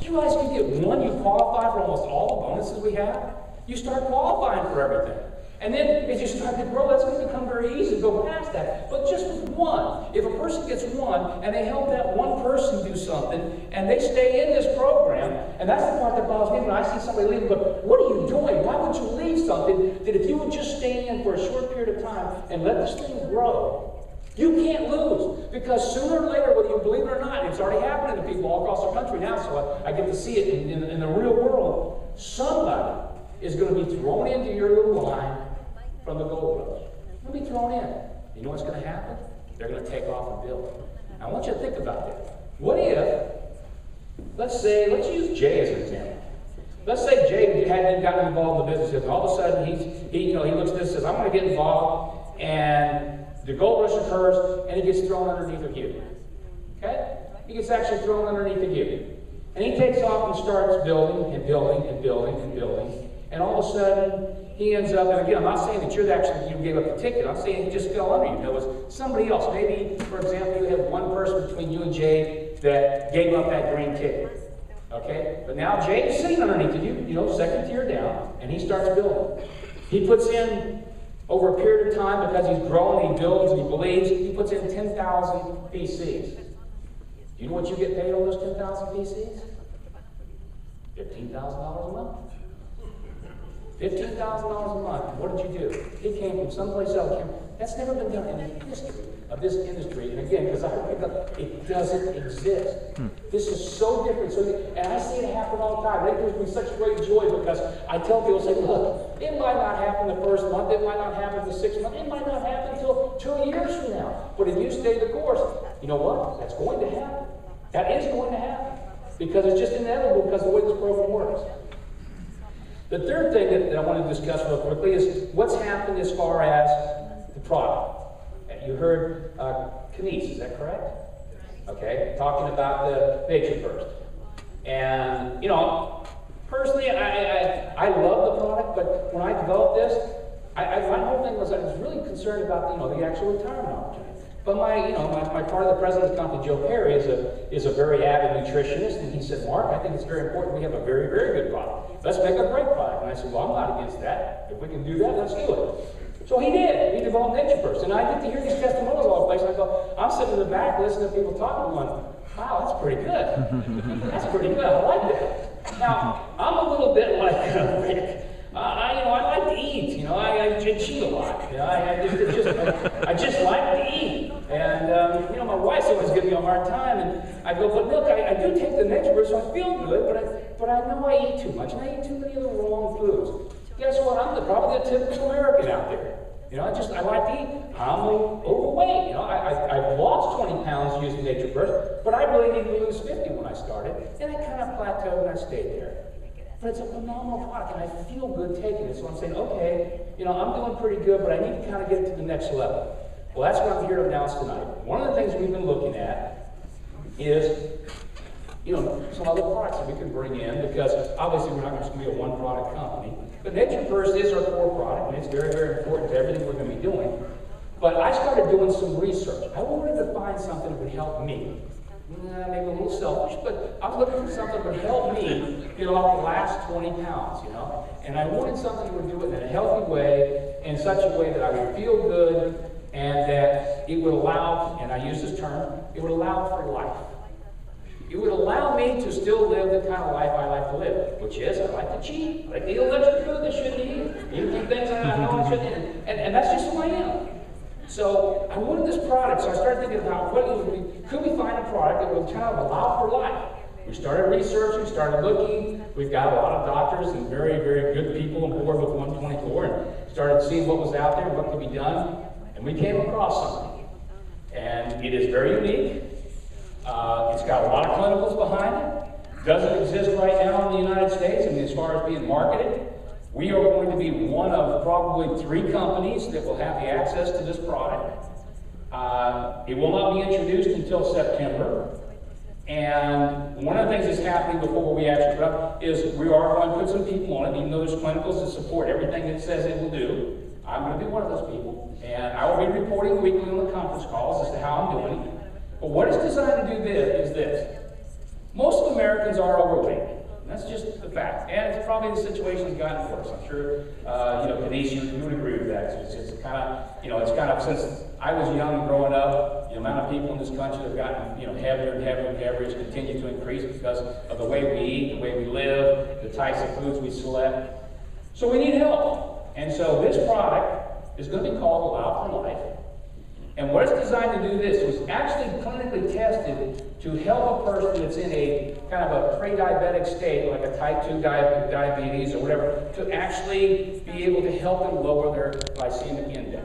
You realize if you get one, you qualify for almost all the bonuses we have? You start qualifying for everything. And then as you start to grow, that's going to become very easy to go past that. But just with one, if a person gets one and they help that one person do something and they stay in this program, and that's the part that bothers me when I see somebody leave and go, what are you doing? Why would you leave something that if you would just stay in for a short period of time and let this thing grow, you can't lose? Because sooner or later, whether you believe it or not, it's already happening to people all across the country now, so I get to see it in the real world. Somebody is going to be thrown into your little line from the gold rush. They'll be thrown in. You know what's going to happen? They're going to take off and build. I want you to think about that. What if, let's use Jay as an example. Let's say Jay hadn't gotten involved in the business, and all of a sudden he looks at this and says, I'm going to get involved, and the gold rush occurs, and he gets thrown underneath of you. Okay? He gets actually thrown underneath of you. And he takes off and starts building and building and building and building. And all of a sudden, he ends up, and again, I'm not saying that you gave up the ticket. I'm saying he just fell under you. There was somebody else. Maybe, for example, you have one person between you and Jay that gave up that green ticket. Okay? But now Jay is sitting underneath of you, second tier down, and he starts building. He puts in, over a period of time, because he's growing, he builds, and he believes, he puts in 10,000 PCs. Do you know what you get paid on those 10,000 PCs? $15,000 a month. $15,000 a month. What did you do? He came from someplace else. That's never been done in the history of this industry. And again, because it doesn't exist. This is so different. And I see it happen all the time. It gives me such great joy because I tell people, say, look, it might not happen the first month. It might not happen the 6th month. It might not happen until 2 years from now. But if you stay the course, you know what? That's going to happen. That is going to happen. Because it's just inevitable because of the way this program works. The third thing that I want to discuss real quickly is what's happened as far as the product. You heard Kenise, is that correct? Okay, talking about the NatraBurst. And, personally, I love the product, but when I developed this, my whole thing was I was really concerned about, the actual retirement opportunity. But my part of the president of the company, Joe Perry, is a very avid nutritionist, and he said, Mark, I think it's very important we have a very, very good product. Let's make a great product. And I said, well, I'm not against that. If we can do that, let's do it. So he did. He developed NatraBurst. And I get to hear these testimonials all over the place, and I go, I'm sitting in the back listening to people talking, going, wow, that's pretty good. That's pretty good. I like that. Now, I'm a little bit like Rick. I like to eat. I cheat a lot. I just like to eat. And my wife's always giving me a hard time. And I go, but look, I do take the NatraBurst, so I feel good. But I know I eat too much, and I eat too many of the wrong foods. Guess what? I'm probably the typical American out there. I like to eat. I'm overweight. I've lost 20 pounds using NatraBurst, but I really needed to lose 50 when I started, and I kind of plateaued and I stayed there. But it's a phenomenal product, and I feel good taking it. So I'm saying, okay, I'm doing pretty good, but I need to kind of get it to the next level. Well, that's what I'm here to announce tonight. One of the things we've been looking at is, some other products that we can bring in, because obviously we're not just going to be a one-product company. But NatraBurst is our core product, and it's very, very important to everything we're going to be doing. But I started doing some research. I wanted to find something that would help me. Maybe a little selfish, but I was looking for something that would help me get off the last 20 pounds, And I wanted something that would do it in a healthy way, in such a way that I would feel good, and that it would allow, and I use this term, it would allow for life. It would allow me to still live the kind of life I like to live, which is I like to cheat, I like to eat extra food that I shouldn't eat, eat things I know I shouldn't eat, and that's just who I am. So I wanted this product, so I started thinking about could we find a product that would kind of allow for life? We started researching, started looking. We've got a lot of doctors and very, very good people on board with ONE24, and started seeing what was out there, what could be done, and we came across something. And it is very unique. It's got a lot of clinicals behind it. Doesn't exist right now in the United States, and as far as being marketed, we are going to be one of probably 3 companies that will have the access to this product. It will not be introduced until September. And one of the things that's happening before we actually put up is we are going to put some people on it, even though there's clinicals that support everything it says it will do. I'm going to be one of those people. And I will be reporting weekly on the conference calls as to how I'm doing. But what it's designed to do is this. Most of Americans are overweight. That's just the fact. And it's probably the situation's gotten worse. I'm sure, Denise, you would agree with that. It's kind of, since I was young growing up, the amount of people in this country have gotten, heavier and heavier and heavier, has continued to increase because of the way we eat, the way we live, the types of foods we select. So we need help. And so this product is going to be called Allow for Life. And what it's designed to do this was actually clinically tested to help a person that's in a kind of a pre-diabetic state, like a type 2 diabetes or whatever, to actually be able to help them lower their glycemic index.